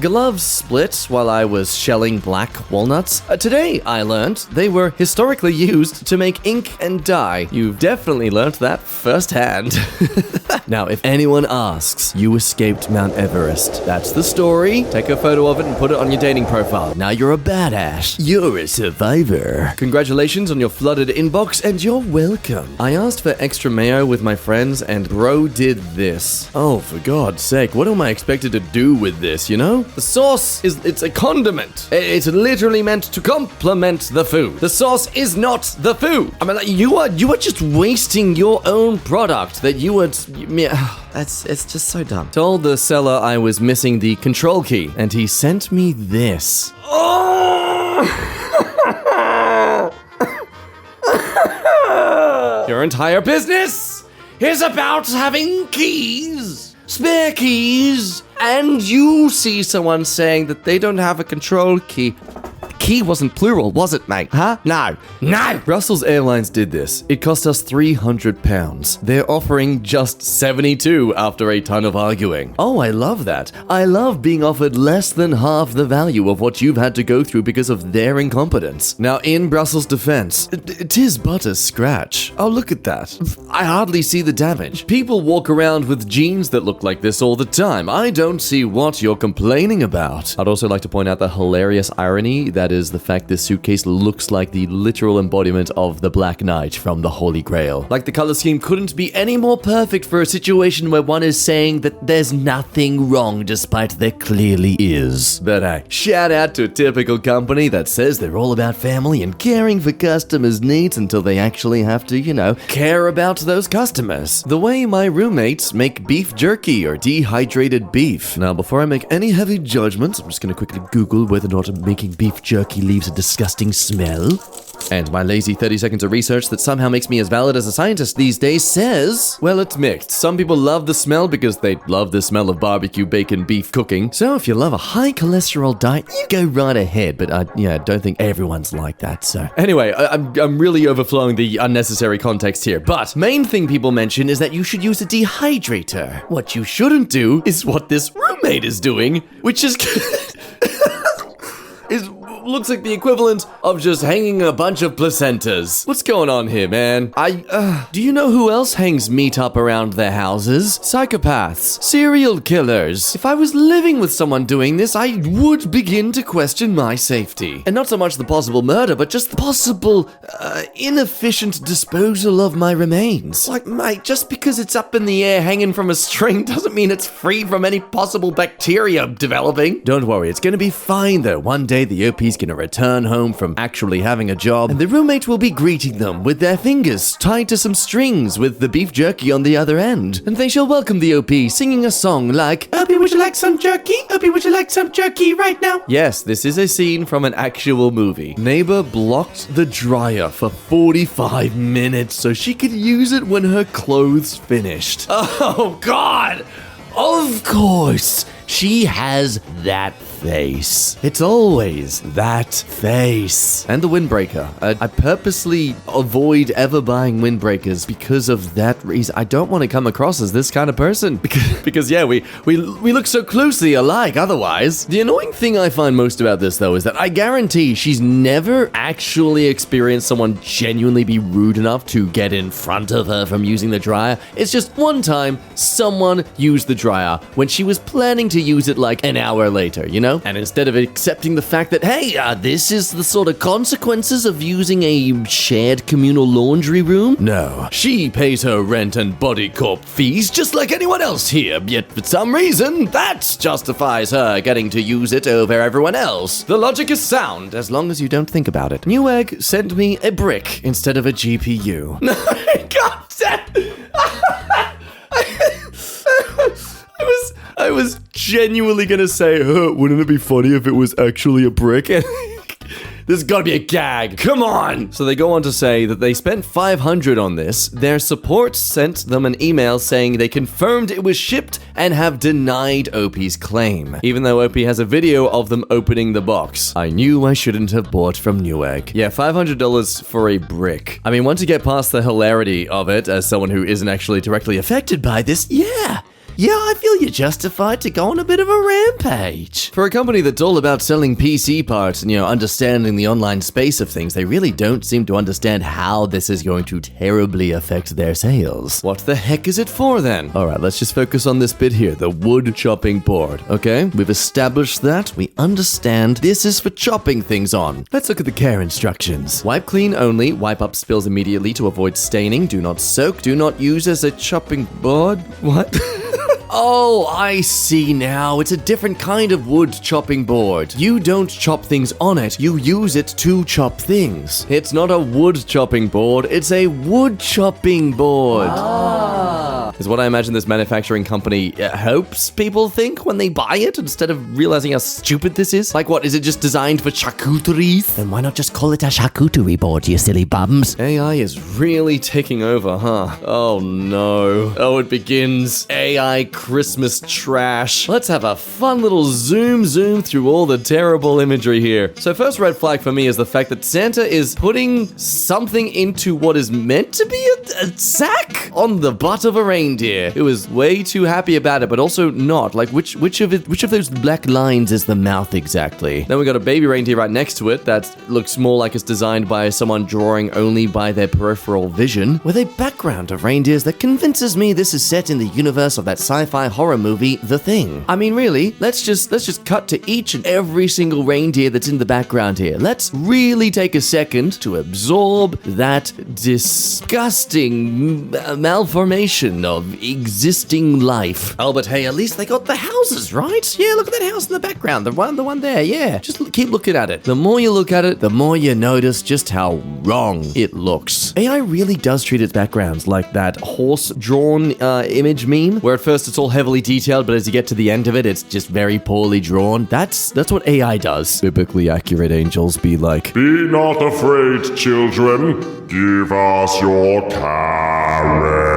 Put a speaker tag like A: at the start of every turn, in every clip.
A: gloves split while I was shelling black walnuts. Today I learned they were historically used to make ink and dye. You've definitely learnt that firsthand. Now, if anyone asks, you escaped Mount Everest. That's the story. Take a photo of it and put it on your dating profile. Now you're a badass. You're a survivor. Congratulations on your flooded inbox, and you're welcome. I asked for extra mayo with my friends, and bro did this. Oh, for God's sake, what am I expected to do with this, you know? The sauce it's a condiment. It's literally meant to complement the food. The sauce is not the food. I mean, like, you are just wasting your own product that you would... It's just so dumb. Told the seller I was missing the control key, and he sent me this. Your entire business is about having keys, spare keys, and you see someone saying that they don't have a control key. Key wasn't plural, was it, mate? Huh? No. Brussels Airlines did this. It cost us £300. They're offering just 72 after a ton of arguing. Oh, I love that. I love being offered less than half the value of what you've had to go through because of their incompetence. Now, in Brussels' defense, tis but a scratch. Oh, look at that. I hardly see the damage. People walk around with jeans that look like this all the time. I don't see what you're complaining about. I'd also like to point out the hilarious irony that is the fact this suitcase looks like the literal embodiment of the Black Knight from the Holy Grail. Like the color scheme couldn't be any more perfect for a situation where one is saying that there's nothing wrong despite there clearly is. But hey, shout out to a typical company that says they're all about family and caring for customers' needs until they actually have to, you know, care about those customers. The way my roommates make beef jerky or dehydrated beef. Now, before I make any heavy judgments, I'm just gonna quickly Google whether or not making beef jerky leaves a disgusting smell. And my lazy 30 seconds of research that somehow makes me as valid as a scientist these days says, well, it's mixed. Some people love the smell because they love the smell of barbecue, bacon, beef cooking. So if you love a high cholesterol diet, you go right ahead. But I don't think everyone's like that, so. Anyway, I'm really overflowing the unnecessary context here. But main thing people mention is that you should use a dehydrator. What you shouldn't do is what this roommate is doing, which is... looks like the equivalent of just hanging a bunch of placentas. What's going on here, man? Do you know who else hangs meat up around their houses? Psychopaths. Serial killers. If I was living with someone doing this, I would begin to question my safety. And not so much the possible murder, but just the possible, inefficient disposal of my remains. Like, mate, just because it's up in the air hanging from a string doesn't mean it's free from any possible bacteria developing. Don't worry, it's gonna be fine though. One day the OP's gonna return home from actually having a job, and the roommate will be greeting them with their fingers tied to some strings with the beef jerky on the other end. And they shall welcome the OP singing a song like, "Opie, would you like some jerky? Opie, would you like some jerky right now?" Yes, this is a scene from an actual movie. Neighbor blocked the dryer for 45 minutes so she could use it when her clothes finished. Oh, God! Of course! She has that face. It's always that face. And the windbreaker. I purposely avoid ever buying windbreakers because of that reason. I don't want to come across as this kind of person. Because yeah, we look so closely alike otherwise. The annoying thing I find most about this, though, is that I guarantee she's never actually experienced someone genuinely be rude enough to get in front of her from using the dryer. It's just one time someone used the dryer when she was planning to use it like an hour later, you know? And instead of accepting the fact that, hey, this is the sort of consequences of using a shared communal laundry room, no. She pays her rent and body corp fees just like anyone else here, yet for some reason, that justifies her getting to use it over everyone else. The logic is sound, as long as you don't think about it. Newegg sent me a brick instead of a GPU. God damn! I was genuinely gonna say, wouldn't it be funny if it was actually a brick? There's gotta be a gag. Come on! So they go on to say that they spent $500 on this. Their support sent them an email saying they confirmed it was shipped and have denied OP's claim, even though OP has a video of them opening the box. I knew I shouldn't have bought from Newegg. Yeah, $500 for a brick. I mean, once you get past the hilarity of it, as someone who isn't actually directly affected by this, yeah, yeah, I feel you're justified to go on a bit of a rampage. For a company that's all about selling PC parts and, understanding the online space of things, they really don't seem to understand how this is going to terribly affect their sales. What the heck is it for then? All right, let's just focus on this bit here, the wood chopping board, okay? We've established that. We understand this is for chopping things on. Let's look at the care instructions. Wipe clean only. Wipe up spills immediately to avoid staining. Do not soak. Do not use as a chopping board. What? Oh, I see now. It's a different kind of wood chopping board. You don't chop things on it. You use it to chop things. It's not a wood chopping board. It's a wood chopping board. Is what I imagine this manufacturing company hopes people think when they buy it instead of realizing how stupid this is. Like what, is it just designed for charcuteries? Then why not just call it a charcuterie board, you silly bums? AI is really taking over, huh? Oh no. Oh, it begins. AI Christmas trash. Let's have a fun little zoom through all the terrible imagery here. So first red flag for me is the fact that Santa is putting something into what is meant to be a sack on the butt of a reindeer. It was way too happy about it, but also not. Like which of those black lines is the mouth exactly? Then we got a baby reindeer right next to it that looks more like it's designed by someone drawing only by their peripheral vision, with a background of reindeers that convinces me this is set in the universe of that sci-fi horror movie, The Thing. I mean, really, let's just cut to each and every single reindeer that's in the background here. Let's really take a second to absorb that disgusting malformation of existing life. Oh, but hey, at least they got the houses, right? Yeah, look at that house in the background. The one there, yeah. Just keep looking at it. The more you look at it, the more you notice just how wrong it looks. AI really does treat its backgrounds like that horse-drawn image meme, where at first it's all heavily detailed, but as you get to the end of it, it's just very poorly drawn. That's what AI does. Biblically accurate angels be like,
B: "Be not afraid, children. Give us your carrots."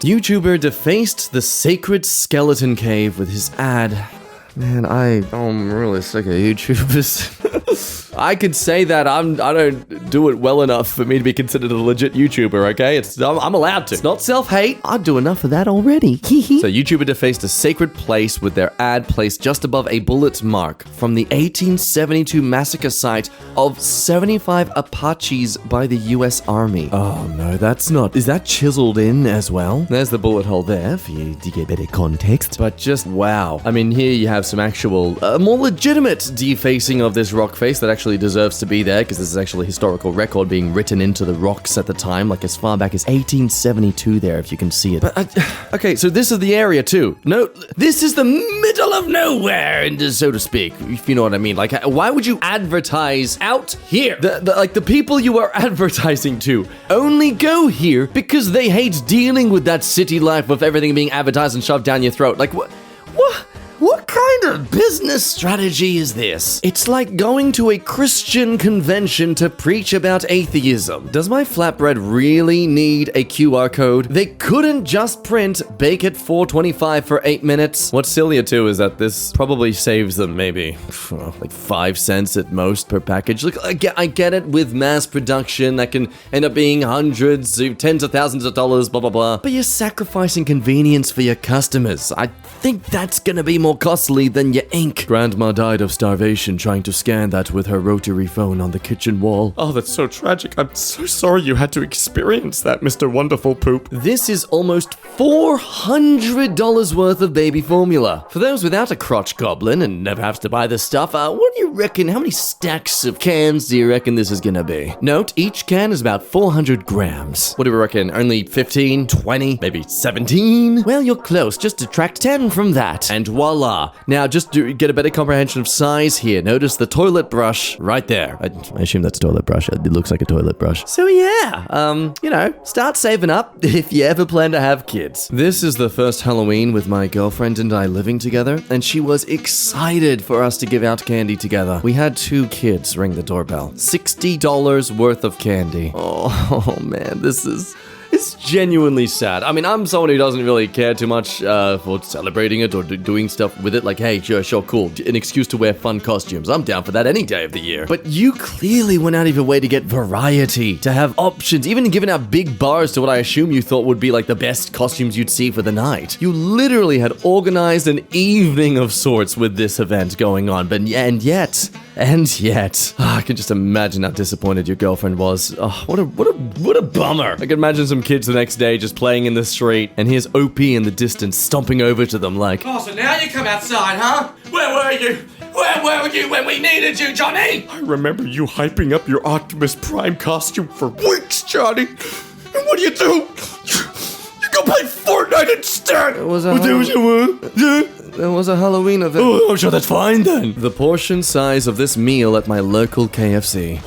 A: YouTuber defaced the sacred skeleton cave with his ad. Man, I'm really sick of YouTubers. I could say that I don't do it well enough for me to be considered a legit YouTuber, okay? I'm allowed to. It's not self-hate. I do enough of that already. So YouTuber defaced a sacred place with their ad placed just above a bullet mark from the 1872 massacre site of 75 Apaches by the US Army. Oh no, that's not. Is that chiseled in as well? There's the bullet hole there for you to get better context. But just wow. I mean, here you have some actual, more legitimate defacing of this rock face that actually deserves to be there, because this is actually a historical record being written into the rocks at the time, like as far back as 1872 there, if you can see it. But, okay, so this is the area too. No, this is the middle of nowhere, so to speak, if you know what I mean. Like, why would you advertise out here? The people you are advertising to only go here because they hate dealing with that city life of everything being advertised and shoved down your throat. Like, what? What kind of business strategy is this? It's like going to a Christian convention to preach about atheism. Does my flatbread really need a QR code? They couldn't just print bake at 425 for 8 minutes. What's sillier too is that this probably saves them maybe like 5 cents at most per package. Look, I get it with mass production that can end up being hundreds, tens of thousands of dollars, blah, blah, blah. But you're sacrificing convenience for your customers. I think that's gonna be more costly than your ink. Grandma died of starvation trying to scan that with her rotary phone on the kitchen wall.
C: Oh, that's so tragic. I'm so sorry you had to experience that, Mr. Wonderful Poop.
A: This is almost $400 worth of baby formula. For those without a crotch goblin and never have to buy this stuff, what do you reckon? How many stacks of cans do you reckon this is gonna be? Note, each can is about 400 grams. What do we reckon? Only 15, 20, maybe 17? Well, you're close. Just subtract 10 from that, and voila. Now, just to get a better comprehension of size here, notice the toilet brush right there. I assume that's a toilet brush. It looks like a toilet brush. So yeah, start saving up if you ever plan to have kids. This is the first Halloween with my girlfriend and I living together, and she was excited for us to give out candy together. We had 2 kids ring the doorbell. $60 worth of candy. Oh man, It's genuinely sad. I mean, I'm someone who doesn't really care too much for celebrating it or doing stuff with it. Like, hey, sure, cool. An excuse to wear fun costumes. I'm down for that any day of the year. But you clearly went out of your way to get variety, to have options, even giving out big bars to what I assume you thought would be like the best costumes you'd see for the night. You literally had organized an evening of sorts with this event going on, and yet, I can just imagine how disappointed your girlfriend was. Oh, what a bummer. I can imagine some kids the next day just playing in the street, and here's OP in the distance stomping over to them like,
D: oh, so now you come outside, huh? Where were you? Where were you when we needed you, Johnny?
C: I remember you hyping up your Optimus Prime costume for weeks, Johnny. And what do? You go play Fortnite instead.
A: There was a Halloween event.
C: Oh, I'm sure that's fine then.
A: The portion size of this meal at my local KFC.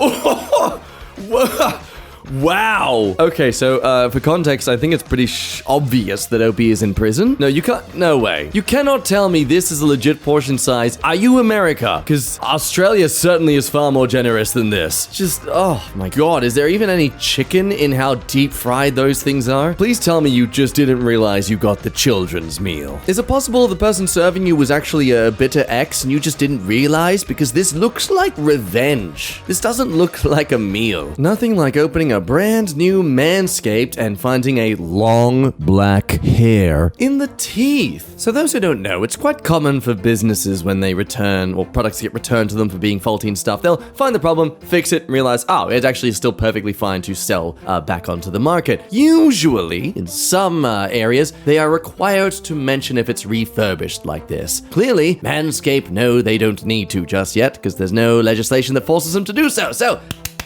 A: Wow. Okay, so for context, I think it's pretty obvious that OP is in prison. No, you can't. No way. You cannot tell me this is a legit portion size. Are you America? Because Australia certainly is far more generous than this. Just, oh my god, is there even any chicken in how deep fried those things are? Please tell me you just didn't realize you got the children's meal. Is it possible the person serving you was actually a bitter ex and you just didn't realize? Because this looks like revenge. This doesn't look like a meal. Nothing like opening a brand new Manscaped and finding a long black hair in the teeth. So those who don't know, it's quite common for businesses when they return or products get returned to them for being faulty and stuff. They'll find the problem, fix it, and realize, oh, it actually is still perfectly fine to sell back onto the market. Usually, in some areas, they are required to mention if it's refurbished like this. Clearly, Manscaped know they don't need to just yet because there's no legislation that forces them to do so. So,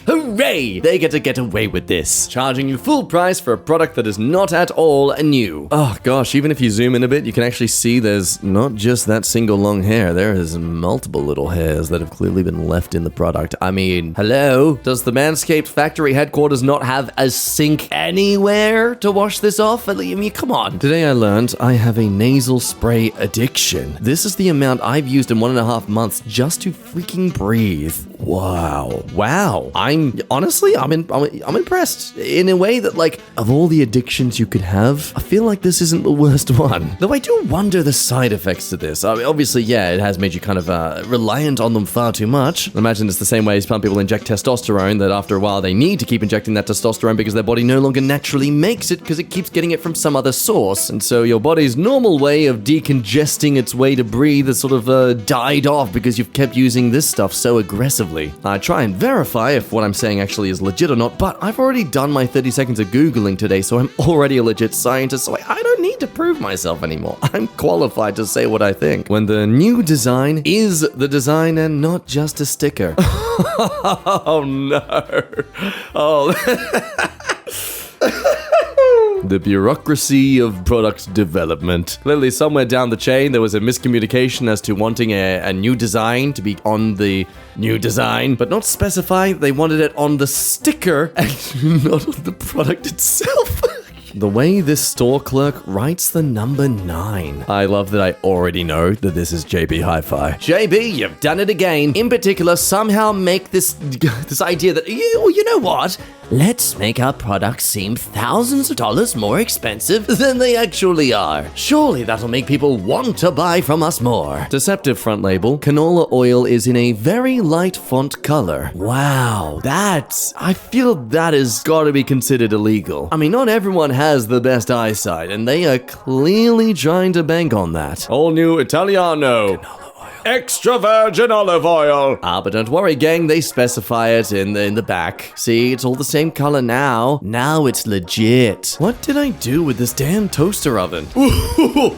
A: hooray! They get away with this, charging you full price for a product that is not at all new. Oh gosh, even if you zoom in a bit, you can actually see there's not just that single long hair. There is multiple little hairs that have clearly been left in the product. I mean, hello? Does the Manscaped factory headquarters not have a sink anywhere to wash this off? I mean, come on. Today I learned I have a nasal spray addiction. This is the amount I've used in 1.5 months just to freaking breathe. Wow. I'm impressed in a way that, like, of all the addictions you could have, I feel like this isn't the worst one. Though I do wonder the side effects to this. I mean, obviously, yeah, it has made you kind of reliant on them far too much. I imagine it's the same way as some people inject testosterone, that after a while they need to keep injecting that testosterone because their body no longer naturally makes it because it keeps getting it from some other source. And so your body's normal way of decongesting its way to breathe has sort of died off because you've kept using this stuff so aggressively. I try and verify if what I'm saying actually is legit or not, but I've already done my 30 seconds of Googling today, so I'm already a legit scientist, so I don't need to prove myself anymore. I'm qualified to say what I think. When the new design is the design and not just a sticker. Oh no. Oh. The bureaucracy of product development. Clearly, somewhere down the chain, there was a miscommunication as to wanting a new design to be on the new design, but not specifying they wanted it on the sticker and not on the product itself. The way this store clerk writes the number 9. I love that I already know that this is JB Hi-Fi. JB, you've done it again. In particular, somehow make this idea that, you know what? Let's make our products seem thousands of dollars more expensive than they actually are. Surely that'll make people want to buy from us more. Deceptive front label. Canola oil is in a very light font color. Wow, I feel that has got to be considered illegal. I mean, not everyone has the best eyesight, and they are clearly trying to bank on that. All new Italiano. Extra virgin olive oil. But don't worry, gang. They specify it in the back. See, it's all the same color now. Now it's legit. What did I do with this damn toaster oven? Ooh,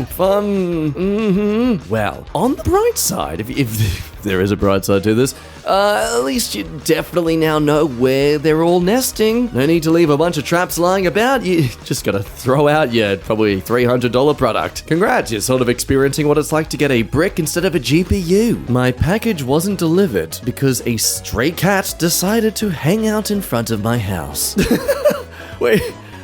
A: fun. Well, on the bright side, if there is a bright side to this, at least you definitely now know where they're all nesting. No need to leave a bunch of traps lying about. You just gotta throw out your probably $300 product. Congrats, you're sort of experiencing what it's like to get a brick instead of a GPU. My package wasn't delivered because a stray cat decided to hang out in front of my house.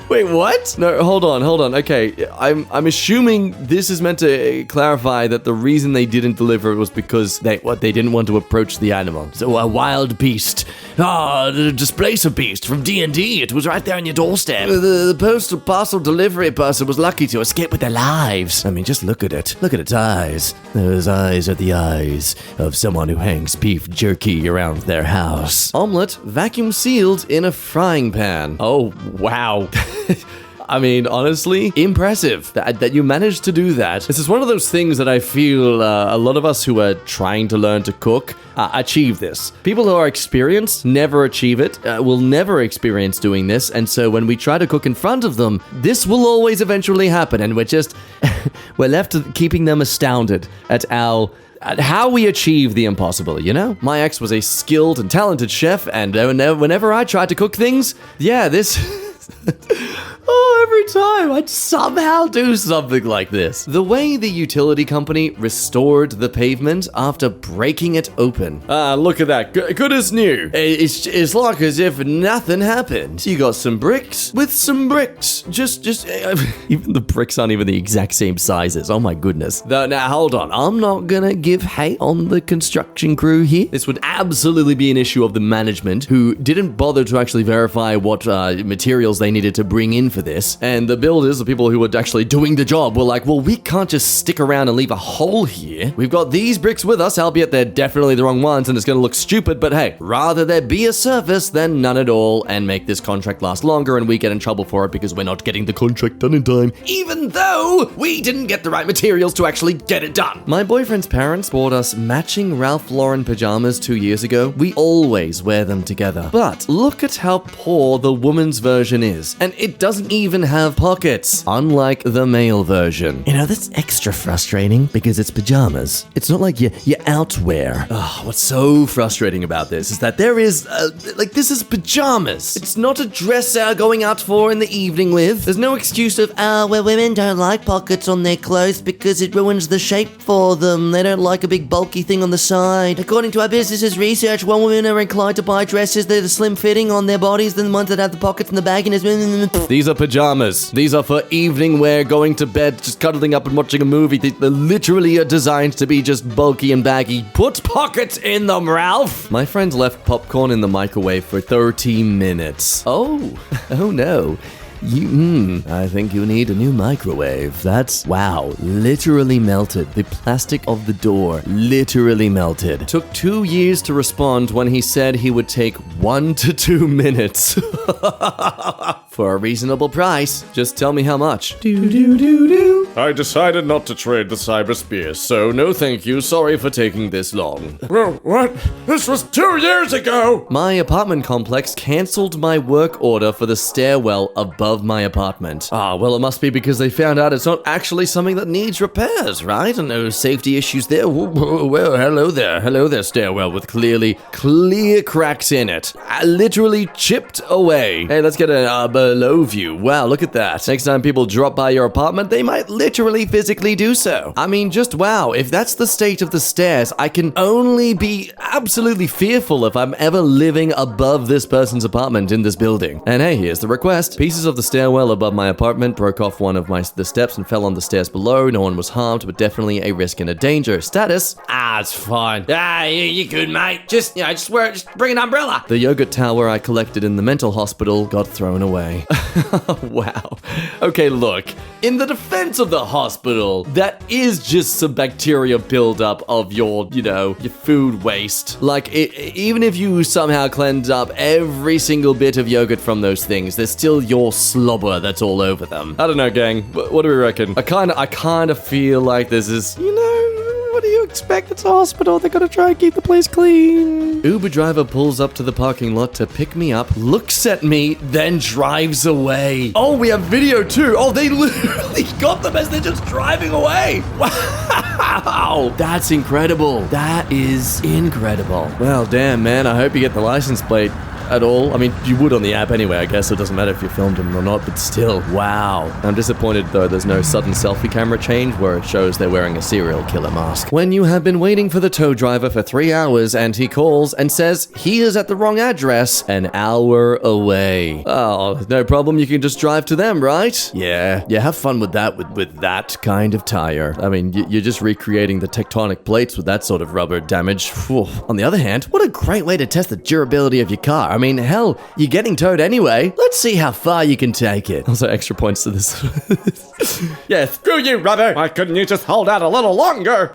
A: Wait, what? No, hold on. Okay, I'm assuming this is meant to clarify that the reason they didn't deliver it was because they didn't want to approach the animal. So a wild beast. The displacer beast from D&D. It was right there on your doorstep. The postal parcel delivery person was lucky to escape with their lives. I mean, just look at it. Look at its eyes. Those eyes are the eyes of someone who hangs beef jerky around their house. Omelette vacuum sealed in a frying pan. Oh, wow. I mean, honestly, impressive that you managed to do that. This is one of those things that I feel a lot of us who are trying to learn to cook achieve this. People who are experienced never achieve it, will never experience doing this, and so when we try to cook in front of them, this will always eventually happen, and we're left keeping them astounded at how we achieve the impossible, you know? My ex was a skilled and talented chef, and whenever I tried to cook things, every time I'd somehow do something like this. The way the utility company restored the pavement after breaking it open. Look at that. Good as new. It's like as if nothing happened. You got some bricks with some bricks. Just even the bricks aren't even the exact same sizes. Oh my goodness. Now, hold on. I'm not gonna give hate on the construction crew here. This would absolutely be an issue of the management who didn't bother to actually verify what materials they needed to bring in for this. And the builders, the people who were actually doing the job, were like, well, we can't just stick around and leave a hole here. We've got these bricks with us, albeit they're definitely the wrong ones and it's gonna look stupid, but hey, rather there be a surface than none at all and make this contract last longer and we get in trouble for it because we're not getting the contract done in time, even though we didn't get the right materials to actually get it done. My boyfriend's parents bought us matching Ralph Lauren pajamas 2 years ago. We always wear them together. But look at how poor the woman's version is. And it doesn't even have pockets, unlike the male version. You know, that's extra frustrating because it's pajamas. It's not like your outwear. What's so frustrating about this is that there is, this is pajamas. It's not a dress going out for in the evening with. There's no excuse of, well, women don't like pockets on their clothes because it ruins the shape for them. They don't like a big bulky thing on the side. According to our business's research, one women are inclined to buy dresses that are slim fitting on their bodies than the ones that have the pockets in the back and These are pajamas. These are for evening wear, going to bed, just cuddling up and watching a movie. They literally are designed to be just bulky and baggy. Put pockets in them, Ralph! My friend left popcorn in the microwave for 30 minutes. Oh no. I think you need a new microwave. That's, wow, literally melted. The plastic of the door literally melted. Took 2 years to respond when he said he would take 1 to 2 minutes. For a reasonable price. Just tell me how much.
C: I decided not to trade the cybersphere, so no thank you. Sorry for taking this long. Well, what? This was 2 years ago!
A: My apartment complex cancelled my work order for the stairwell above my apartment. Well, it must be because they found out it's not actually something that needs repairs, right? And no safety issues there. Well, hello there, stairwell with clear cracks in it. Literally chipped away. Hey, let's get a below view. Wow, look at that. Next time people drop by your apartment, they might literally physically do so. I mean, just wow, if that's the state of the stairs, I can only be absolutely fearful if I'm ever living above this person's apartment in this building. And hey, here's the request. Pieces of the stairwell above my apartment broke off one of the steps and fell on the stairs below. No one was harmed, but definitely a risk and a danger. Status? It's fine. You good, mate. Just bring an umbrella. The yogurt tower I collected in the mental hospital got thrown away. Wow. Okay, look. In the defense of the hospital, that is just some bacteria buildup of your food waste. Like, even if you somehow cleanse up every single bit of yogurt from those things, there's still your slobber that's all over them. I don't know, gang. What do we reckon? I kind of feel like this is, what do you expect? It's a hospital. They gotta try and keep the place clean. Uber driver pulls up to the parking lot to pick me up, looks at me, then drives away. Oh, we have video too. Oh, they literally got them as they're just driving away. Wow. That's incredible. That is incredible. Well, damn, man. I hope you get the license plate at all. I mean, you would on the app anyway, I guess. So it doesn't matter if you filmed him or not, but still, wow. I'm disappointed, though, there's no sudden selfie camera change where it shows they're wearing a serial killer mask. When you have been waiting for the tow driver for 3 hours and he calls and says he is at the wrong address an hour away. Oh, no problem. You can just drive to them, right? Yeah, have fun with that, with that kind of tire. I mean, you're just recreating the tectonic plates with that sort of rubber damage. Whew. On the other hand, what a great way to test the durability of your car. I mean, hell, you're getting towed anyway. Let's see how far you can take it. Also, extra points to this.
C: Yeah, screw you, rubber. Why couldn't you just hold out a little longer?